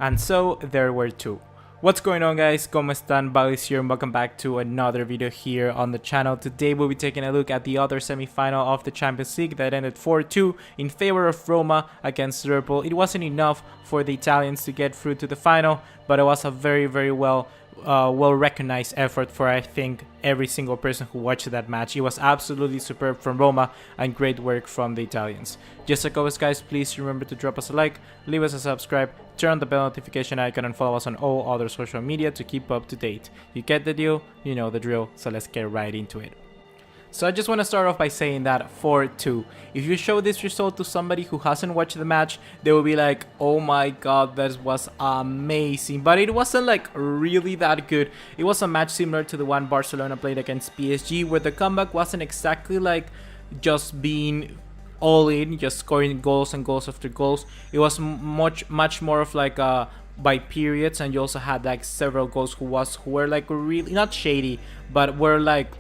and so there were 2. What's going on, guys? ¿Cómo están? Balis here and welcome back to another video here on the channel. Today we'll be taking a look at the other semi-final of the Champions League that ended 4-2 in favor of Roma against Liverpool. It wasn't enough for the Italians to get through to the final, but it was a very well recognized effort for, I think, every single person who watched that match. It was absolutely superb from Roma and great work from the Italians. Just like always, guys, please remember to drop us a like, leave us a subscribe, turn on the bell notification icon, and follow us on all other social media to keep up to date. You get the deal, you know the drill, so let's get right into it. So I just want to start off by saying that 4-2. If you show this result to somebody who hasn't watched the match, they will be like, oh my god, that was amazing. But it wasn't like really that good. It was a match similar to the one Barcelona played against PSG, where the comeback wasn't exactly like just being all in, just scoring goals and goals after goals. It was much more of like by periods, and you also had like several goals who were like really not shady, but weren't like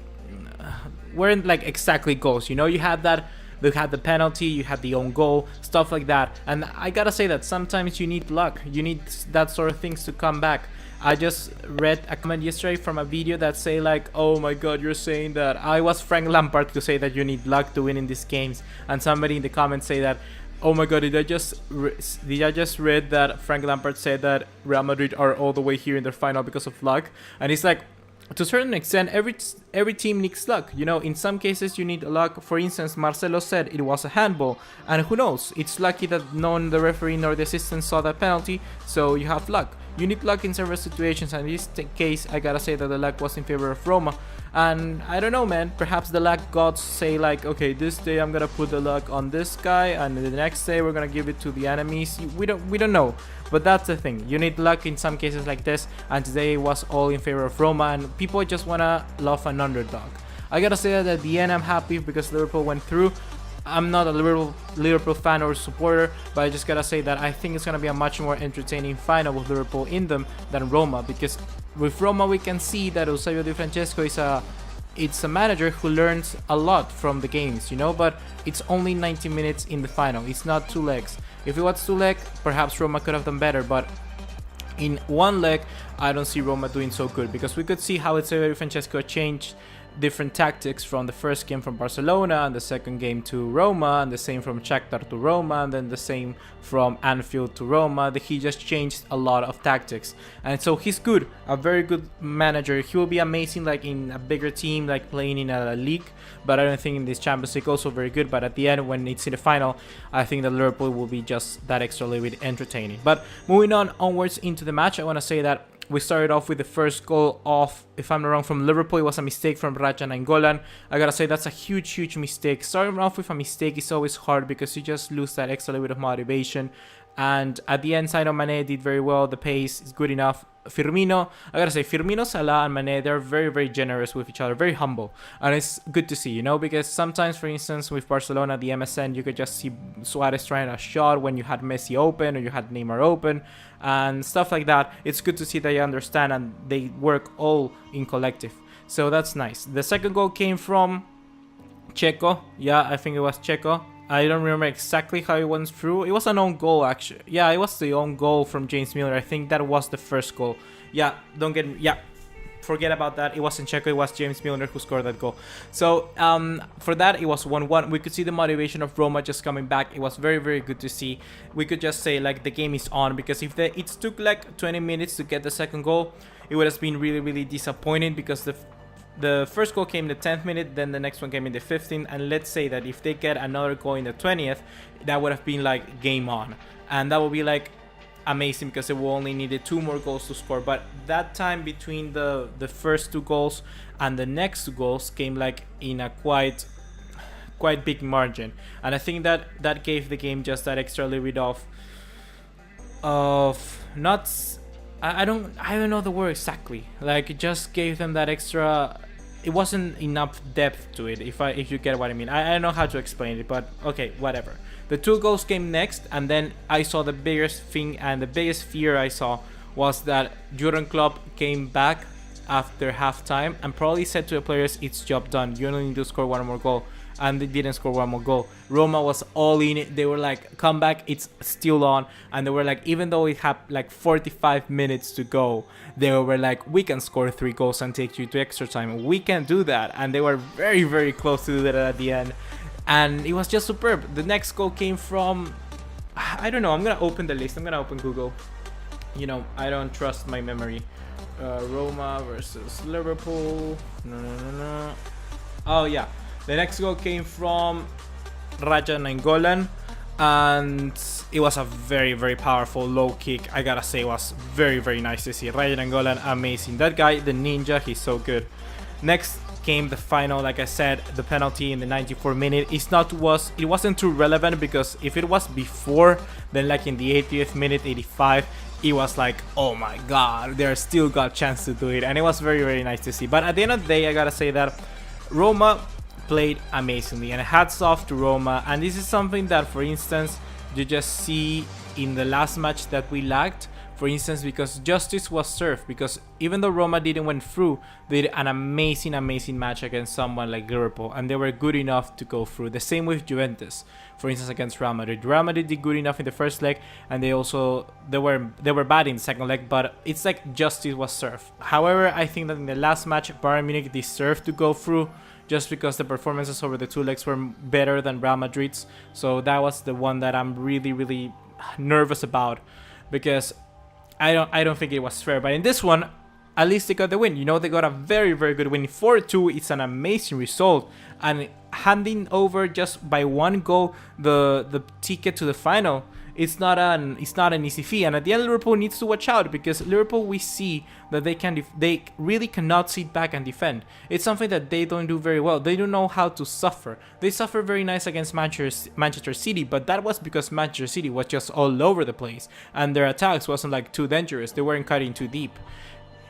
exactly goals. You know, you had the penalty, you had the own goal, stuff like that. And I gotta say that sometimes you need luck, you need that sort of things to come back. I just read a comment yesterday from a video that say like, oh my god, you're saying that I was Frank Lampard to say that you need luck to win in these games, and somebody in the comments say that, oh my god, did I just read that Frank Lampard said that Real Madrid are all the way here in their final because of luck? And it's like, to a certain extent, every team needs luck. You know, in some cases you need luck. For instance, Marcelo said it was a handball, and who knows? It's lucky that none the referee nor the assistant saw that penalty, so you have luck. You need luck in several situations, and in this case, I gotta say that the luck was in favor of Roma. And I don't know, man, perhaps the luck gods say like, okay, this day I'm gonna put the luck on this guy, and the next day we're gonna give it to the enemies. We don't know, but that's the thing. You need luck in some cases like this, and today it was all in favor of Roma, and people just wanna love an underdog. I gotta say that at the end I'm happy because Liverpool went through. I'm not a Liverpool fan or supporter, but I just gotta say that I think it's gonna be a much more entertaining final with Liverpool in them than Roma, because with Roma we can see that Eusebio Di Francesco is a manager who learns a lot from the games, you know, but it's only 90 minutes in the final. It's not 2 legs. If it was 2 legs, perhaps Roma could have done better, but in 1 leg, I don't see Roma doing so good, because we could see how Eusebio Di Francesco changed different tactics from the first game from Barcelona and the second game to Roma, and the same from Shakhtar to Roma, and then the same from Anfield to Roma. He just changed a lot of tactics, and so he's good, a very good manager. He will be amazing like in a bigger team, like playing in a league, but I don't think in this Champions League also very good. But at the end, when it's in the final, I think that Liverpool will be just that extra little bit entertaining. But moving onwards into the match, I want to say that we started off with the first goal of, if I'm not wrong, from Liverpool. It was a mistake from Raja Nainggolan. I gotta say that's a huge mistake. Starting off with a mistake is always hard because you just lose that extra little bit of motivation. And at the end, Sadio Mane did very well. The pace is good enough. Firmino, I gotta say, Firmino, Salah, and Mane, they're very generous with each other, very humble, and it's good to see, you know, because sometimes, for instance, with Barcelona, the MSN, you could just see Suarez trying a shot when you had Messi open or you had Neymar open and stuff like that. It's good to see they understand and they work all in collective, so that's nice. The second goal came from Checo. Yeah, I think it was Checo. I don't remember exactly how it went through. It was an own goal, actually. Yeah, it was the own goal from James Milner. I think that was the first goal. Yeah, forget about that. It wasn't Checo, it was James Milner who scored that goal. So for that, it was 1-1. We could see the motivation of Roma just coming back. It was very good to see. We could just say like the game is on, because if it took like 20 minutes to get the second goal, it would have been really disappointing, because the first goal came in the 10th minute, then the next one came in the 15th, and let's say that if they get another goal in the 20th, that would have been like game on, and that would be like amazing, because it will only needed 2 more goals to score. But that time between the first 2 goals and the next 2 goals came like in a quite big margin, and I think that gave the game just that extra little bit of not, I don't know the word exactly, like it just gave them that extra. It wasn't enough depth to it, if you get what I mean. I don't know how to explain it, but okay, whatever. The 2 goals came next, and then I saw the biggest thing, and the biggest fear I saw was that Jurgen Klopp came back after halftime and probably said to the players, it's job done, you only need to score 1 more goal. and they didn't score one more goal. Roma was all in it. They were like, come back, it's still on. And they were like, even though it had like 45 minutes to go, they were like, we can score 3 goals and take you to extra time. We can do that. And they were very, very close to do that at the end. And it was just superb. The next goal came from, I don't know, I'm gonna open the list. I'm gonna open Google. You know, I don't trust my memory. Roma versus Liverpool. No. Oh yeah, the next goal came from Raja Nainggolan, and it was a very, very powerful low kick. I gotta say, it was very, very nice to see. Raja Nainggolan, amazing. That guy, the ninja, he's so good. Next came the final, like I said, the penalty in the 94th minute. It wasn't too relevant, because if it was before, then like in the 80th minute, 85, it was like, oh my god, they still got chance to do it, and it was very, very nice to see. But at the end of the day, I gotta say that Roma played amazingly, and hats off to Roma. And this is something that, for instance, you just see in the last match that we lacked, for instance, because justice was served, because even though Roma didn't went through, they did an amazing match against someone like Liverpool, and they were good enough to go through. The same with Juventus, for instance, against Real Madrid. Real Madrid did good enough in the first leg, and they were bad in the second leg, but it's like justice was served. However, I think that in the last match, Bayern Munich deserved to go through, just because the performances over the 2 legs were better than Real Madrid's. So that was the one that I'm really, really nervous about, because I don't think it was fair. But in this one, at least they got the win. You know, they got a very, very good win. 4-2, it's an amazing result. And handing over just by 1 goal the ticket to the final, it's not an easy feat. And at the end, Liverpool needs to watch out, because Liverpool, we see that they really cannot sit back and defend. It's something that they don't do very well. They don't know how to suffer. They suffer very nice against Manchester City, but that was because Manchester City was just all over the place, and their attacks wasn't like too dangerous. They weren't cutting too deep.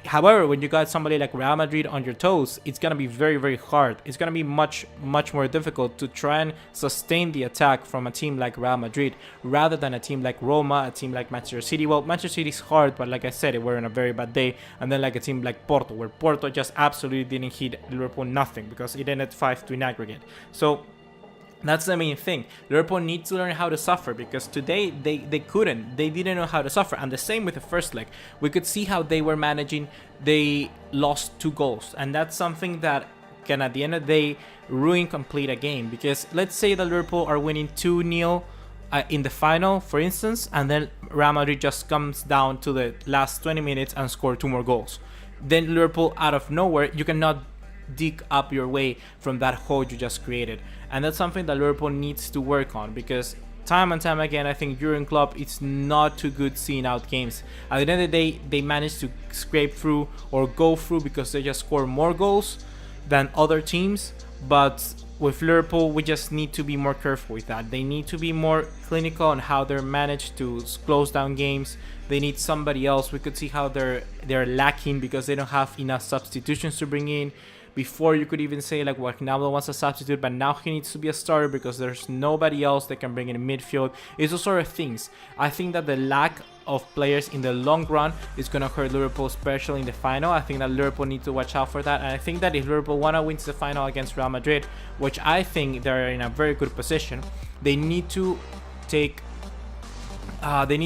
However, when you got somebody like Real Madrid on your toes, it's going to be very, very hard. It's going to be much, much more difficult to try and sustain the attack from a team like Real Madrid, rather than a team like Roma, a team like Manchester City. Well, Manchester City is hard, but like I said, they were in a very bad day. And then like a team like Porto, where Porto just absolutely didn't hit Liverpool nothing, because it ended 5-2 in aggregate. So that's the main thing. Liverpool needs to learn how to suffer, because today they didn't know how to suffer. And the same with the first leg. We could see how they were managing. They lost 2 goals, and that's something that can, at the end of the day, ruin complete a game. Because let's say that Liverpool are winning 2-0 in the final, for instance, and then Real Madrid just comes down to the last 20 minutes and score 2 more goals. Then Liverpool, out of nowhere, you cannot dig up your way from that hole you just created. And that's something that Liverpool needs to work on, because time and time again, I think Jurgen Klopp, it's not too good seeing out games. At the end of the day, they manage to scrape through or go through because they just score more goals than other teams. But with Liverpool, we just need to be more careful with that. They need to be more clinical on how they're managed to close down games. They need somebody else. We could see how they're lacking because they don't have enough substitutions to bring in. Before, you could even say like YNWA wants a substitute, but now he needs to be a starter because there's nobody else that can bring in midfield. It's those sort of things. I think that the lack of players in the long run is going to hurt Liverpool, especially in the final. I think that Liverpool needs to watch out for that. And I think that if Liverpool want to win the final against Real Madrid, which I think they're in a very good position, they need to take how you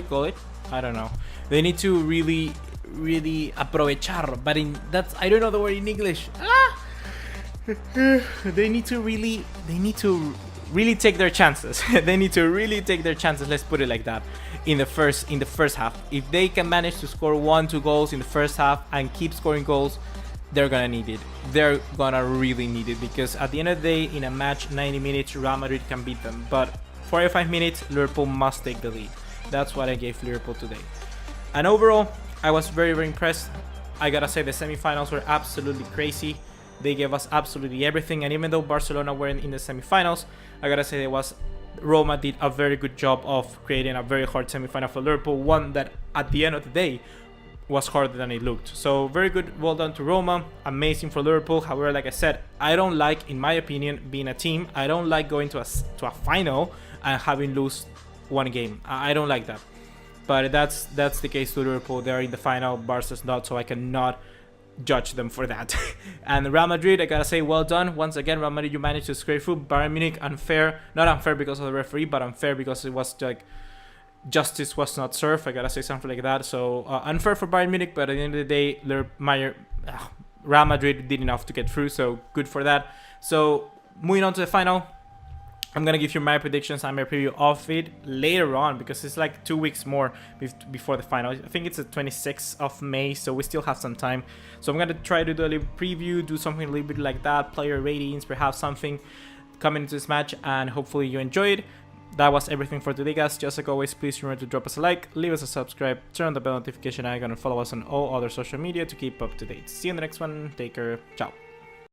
call it? I don't know. They need to really aprovechar, but I don't know the word in English. They need to really take their chances. They need to really take their chances, let's put it like that, in the first half. If they can manage to score 1-2 goals in the first half and keep scoring goals, they're gonna need it. They're gonna really need it, because at the end of the day, in a match 90 minutes, Real Madrid can beat them, but 45 minutes, Liverpool must take the lead. That's what I gave Liverpool today. And overall, I was very, very impressed. I gotta say, the semifinals were absolutely crazy. They gave us absolutely everything. And even though Barcelona weren't in the semifinals, I gotta say Roma did a very good job of creating a very hard semifinal for Liverpool. One that at the end of the day was harder than it looked. So very good, well done to Roma. Amazing for Liverpool. However, like I said, I don't like, in my opinion, being a team. I don't like going to a final and having lose 1 game. I don't like that. But that's the case to Liverpool. They're in the final, Barca's not, so I cannot judge them for that. And Real Madrid, I gotta say, well done. Once again, Real Madrid, you managed to scrape through. Bayern Munich, unfair. Not unfair because of the referee, but unfair because it was like justice was not served. I gotta say something like that. So unfair for Bayern Munich, but at the end of the day, Real Madrid did enough to get through, so good for that. So moving on to the final, I'm gonna give you my predictions and my preview of it later on, because it's like 2 weeks more before the final. I think it's the 26th of May, so we still have some time. So I'm gonna try to do a little preview, do something a little bit like that, player ratings, perhaps something coming into this match, and hopefully you enjoyed. That was everything for today, guys. Just like always, please remember to drop us a like, leave us a subscribe, turn on the bell notification icon, and follow us on all other social media to keep up to date. See you in the next one. Take care. Ciao.